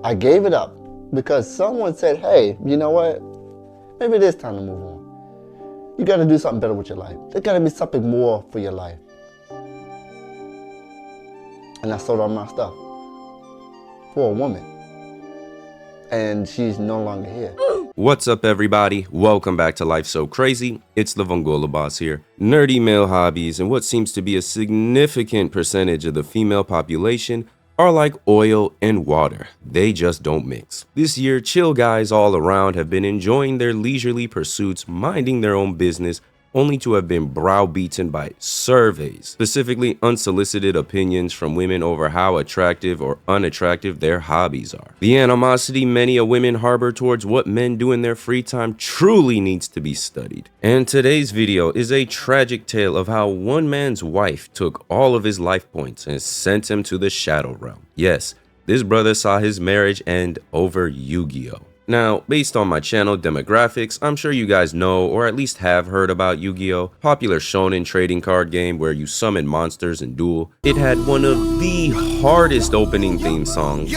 I gave it up because someone said, hey, you know what? Maybe it is time to move on. You got to do something better with your life. There's got to be something more for your life. And I sold all my stuff for a woman. And she's no longer here. What's up, everybody? Welcome back to Life So Crazy. It's the Vongola Boss here. Nerdy male hobbies and what seems to be a significant percentage of the female population are like oil and water. They just don't mix. This year, chill guys all around have been enjoying their leisurely pursuits, minding their own business, only to have been browbeaten by surveys, specifically unsolicited opinions from women over how attractive or unattractive their hobbies are. The animosity many a women harbor towards what men do in their free time truly needs to be studied. And today's video is a tragic tale of how one man's wife took all of his life points and sent him to the shadow realm. Yes, this brother saw his marriage end over Yu-Gi-Oh! Now, based on my channel demographics, I'm sure you guys know or at least have heard about Yu-Gi-Oh! Popular shonen trading card game where you summon monsters and duel. It had one of the hardest opening theme songs.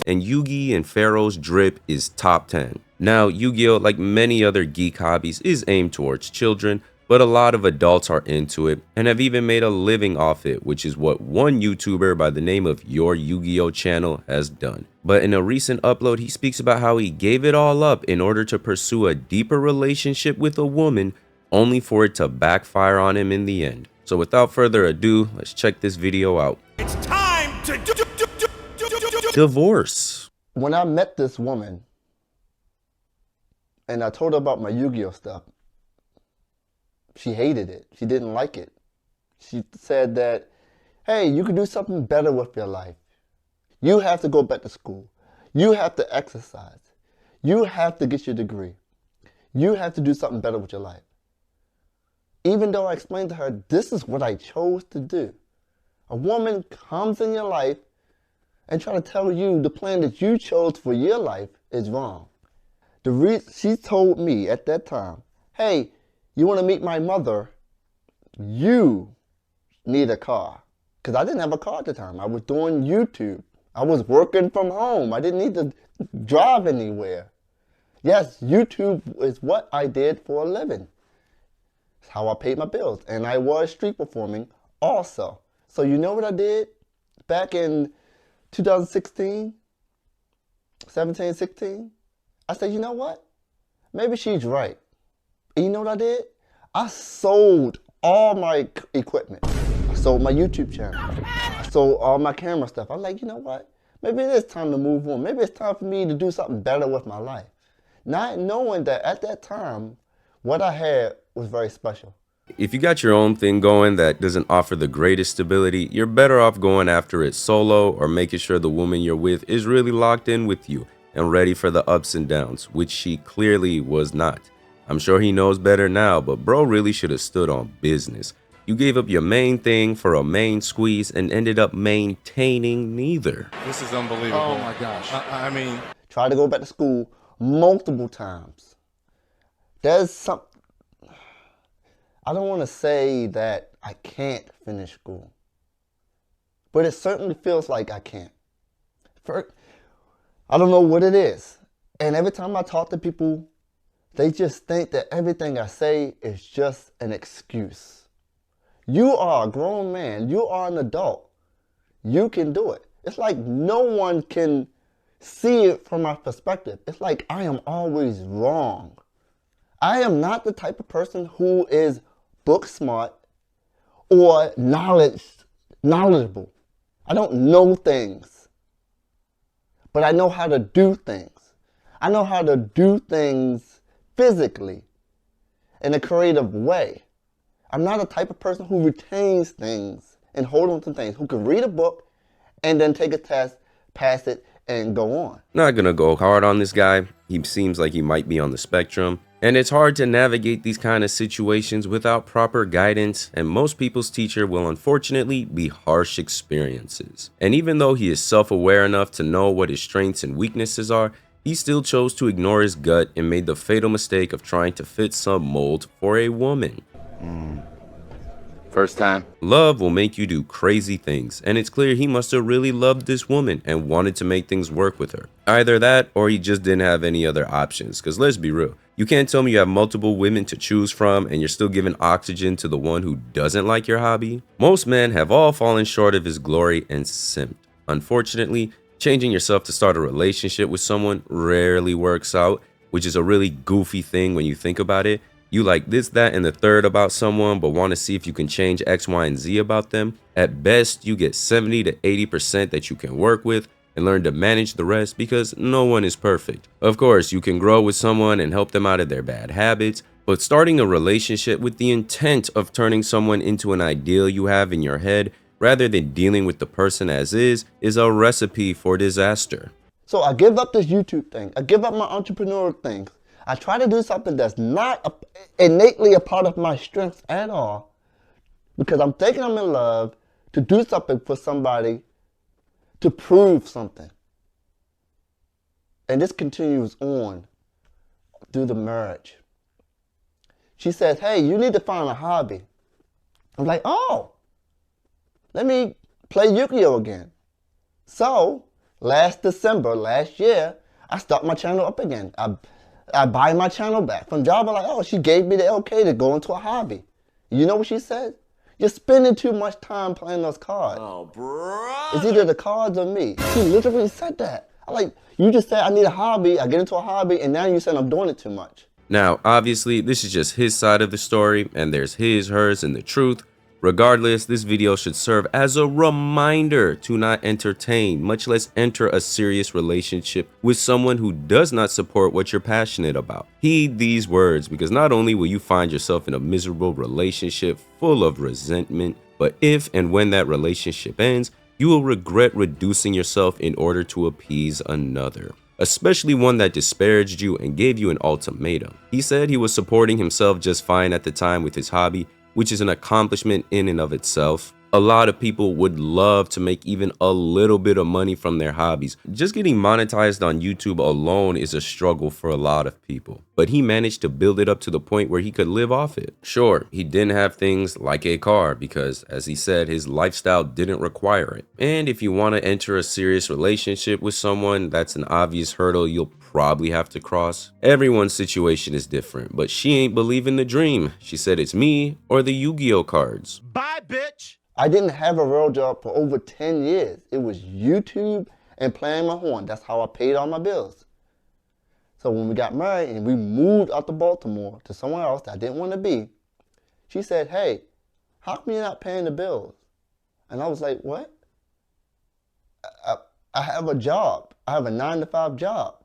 And Yugi and Pharaoh's drip is top 10. Now, Yu-Gi-Oh! Like many other geek hobbies is aimed towards children, but a lot of adults are into it and have even made a living off it, which is what one YouTuber by the name of Your Yu-Gi-Oh! Channel has done. But in a recent upload, he speaks about how he gave it all up in order to pursue a deeper relationship with a woman, only for it to backfire on him in the end. So without further ado, let's check this video out. It's time to Divorce. When I met this woman and I told her about my Yu-Gi-Oh! Stuff, she hated it. She didn't like it. She said that, hey, you can do something better with your life. You have to go back to school. You have to exercise. You have to get your degree. You have to do something better with your life. Even though I explained to her, this is what I chose to do. A woman comes in your life and try to tell you the plan that you chose for your life is wrong. She told me at that time, hey, you want to meet my mother? You need a car. Because I didn't have a car at the time. I was doing YouTube. I was working from home. I didn't need to drive anywhere. Yes, YouTube is what I did for a living. It's how I paid my bills. And I was street performing also. So you know what I did back in 2016, 17, 16? I said, you know what? Maybe she's right. And you know what I did? I sold all my equipment. I sold my YouTube channel. I sold all my camera stuff. I'm like, you know what? Maybe it is time to move on. Maybe it's time for me to do something better with my life. Not knowing that at that time, what I had was very special. If you got your own thing going that doesn't offer the greatest stability, you're better off going after it solo or making sure the woman you're with is really locked in with you and ready for the ups and downs, which she clearly was not. I'm sure he knows better now, but bro really should have stood on business. You gave up your main thing for a main squeeze and ended up maintaining neither. This is unbelievable. Oh my gosh. I mean, Tried to go back to school multiple times. There's some, I don't want to say that I can't finish school, but it certainly feels like I can't. I don't know what it is. And every time I talk to people, they just think that everything I say is just an excuse. You are a grown man. You are an adult. You can do it. It's like no one can see it from my perspective. It's like I am always wrong. I am not the type of person who is book smart or knowledgeable. I don't know things, but I know how to do things. I know how to do things physically in a creative way. I'm not a type of person who retains things and hold on to things, who can read a book and then take a test, pass it, and go on. Not gonna go hard on this guy. He seems like he might be on the spectrum. And it's hard to navigate these kind of situations without proper guidance, and most people's teacher will unfortunately be harsh experiences. And even though he is self-aware enough to know what his strengths and weaknesses are, he still chose to ignore his gut and made the fatal mistake of trying to fit some mold for a woman. First time. Love will make you do crazy things, and it's clear he must have really loved this woman and wanted to make things work with her. Either that, or he just didn't have any other options, because let's be real, you can't tell me you have multiple women to choose from and you're still giving oxygen to the one who doesn't like your hobby. Most men have all fallen short of his glory and simped. Unfortunately, changing yourself to start a relationship with someone rarely works out, which is a really goofy thing when you think about it. You like this, that, and the third about someone, but want to see if you can change X, Y, and Z about them. At best, you get 70 to 80% that you can work with and learn to manage the rest because no one is perfect. Of course, you can grow with someone and help them out of their bad habits, but starting a relationship with the intent of turning someone into an ideal you have in your head rather than dealing with the person as is a recipe for disaster. So I give up this YouTube thing. I give up my entrepreneurial things. I try to do something that's not innately a part of my strengths at all because I'm thinking I'm in love to do something for somebody to prove something. And this continues on through the marriage. She says, hey, you need to find a hobby. I'm like, oh, let me play Yu-Gi-Oh again. So last December, last year, I start my channel up again. I buy my channel back from Java. Like, oh, she gave me the okay to go into a hobby. You know what she said? You're spending too much time playing those cards. Oh, bro. It's either the cards or me. She literally said that. I'm like, you just said I need a hobby. I get into a hobby, and now you said I'm doing it too much. Now, obviously, this is just his side of the story, and there's his, hers, and the truth. Regardless, this video should serve as a reminder to not entertain, much less enter a serious relationship with someone who does not support what you're passionate about. Heed these words, because not only will you find yourself in a miserable relationship full of resentment, but if and when that relationship ends, you will regret reducing yourself in order to appease another, especially one that disparaged you and gave you an ultimatum. He said he was supporting himself just fine at the time with his hobby, which is an accomplishment in and of itself. A lot of people would love to make even a little bit of money from their hobbies. Just getting monetized on YouTube alone is a struggle for a lot of people, but he managed to build it up to the point where he could live off it. Sure, he didn't have things like a car because, as he said, his lifestyle didn't require it. And if you want to enter a serious relationship with someone, that's an obvious hurdle you'll probably have to cross. Everyone's situation is different, but she ain't believing the dream. She said it's me or the Yu-Gi-Oh cards. Bye, bitch. I didn't have a real job for over 10 years. It was YouTube and playing my horn. That's how I paid all my bills. So when we got married and we moved out to Baltimore to somewhere else that I didn't want to be, she said, hey, how come you're not paying the bills? And I was like, what? I have a job. I have a 9-to-5 job.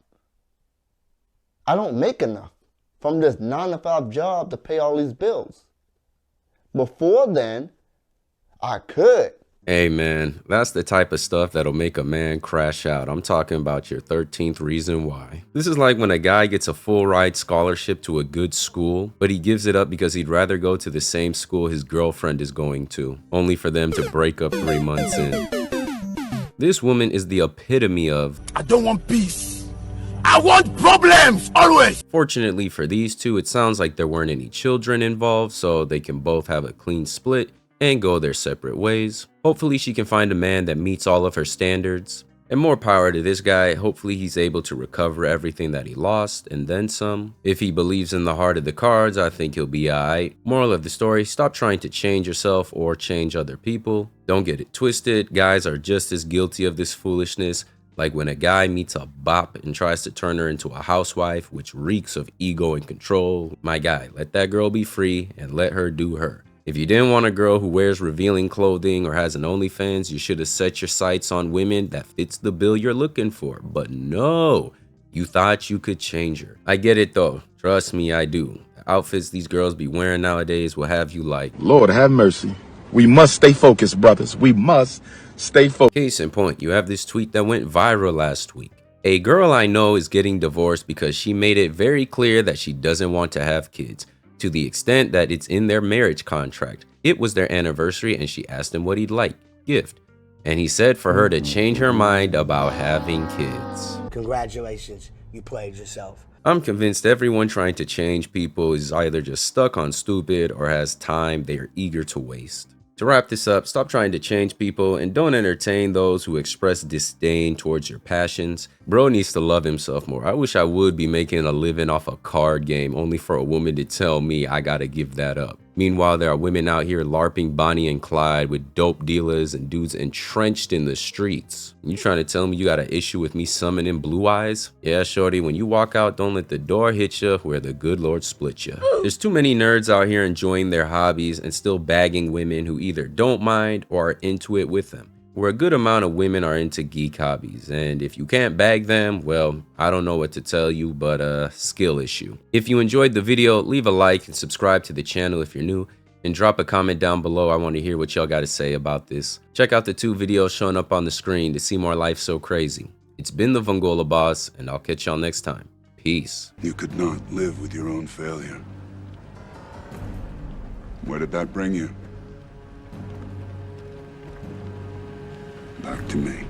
I don't make enough from this 9-to-5 job to pay all these bills. Before then, I could. Hey man, that's the type of stuff that'll make a man crash out. I'm talking about your 13th reason why. This is like when a guy gets a full ride scholarship to a good school, but he gives it up because he'd rather go to the same school his girlfriend is going to, only for them to break up 3 months in. This woman is the epitome of, I don't want peace. I want problems, always. Fortunately for these two, it sounds like there weren't any children involved, so they can both have a clean split and go their separate ways. Hopefully she can find a man that meets all of her standards. And more power to this guy. Hopefully he's able to recover everything that he lost and then some. If he believes in the heart of the cards, I think he'll be alright. Moral of the story, stop trying to change yourself or change other people. Don't get it twisted. Guys are just as guilty of this foolishness. Like when a guy meets a bop and tries to turn her into a housewife, which reeks of ego and control. My guy, let that girl be free and let her do her. If you didn't want a girl who wears revealing clothing or has an OnlyFans, you should have set your sights on women that fits the bill you're looking for. But no, you thought you could change her. I get it though. Trust me, I do. The outfits these girls be wearing nowadays will have you like, Lord have mercy. We must stay focused, brothers. We must stay focused. Case in point, you have this tweet that went viral last week. A girl I know is getting divorced because she made it very clear that she doesn't want to have kids, to the extent that it's in their marriage contract. It was their anniversary and she asked him what he'd like, gift. And he said for her to change her mind about having kids. Congratulations, you played yourself. I'm convinced everyone trying to change people is either just stuck on stupid or has time they are eager to waste. To wrap this up, stop trying to change people and don't entertain those who express disdain towards your passions. Bro needs to love himself more. I wish I would be making a living off a card game only for a woman to tell me I gotta give that up. Meanwhile, there are women out here LARPing Bonnie and Clyde with dope dealers and dudes entrenched in the streets. You trying to tell me you got an issue with me summoning blue eyes? Yeah, shorty, when you walk out, don't let the door hit you where the good Lord split you. There's too many nerds out here enjoying their hobbies and still bagging women who either don't mind or are into it with them. Where a good amount of women are into geek hobbies, and if you can't bag them, well, I don't know what to tell you, but skill issue. If you enjoyed the video, leave a like and subscribe to the channel if you're new, and drop a comment down below. I want to hear what y'all got to say about this. Check out the 2 videos showing up on the screen to see more Life So Crazy. It's been the Vongola Boss, and I'll catch y'all next time. Peace. You could not live with your own failure. Where did that bring you? Back to me.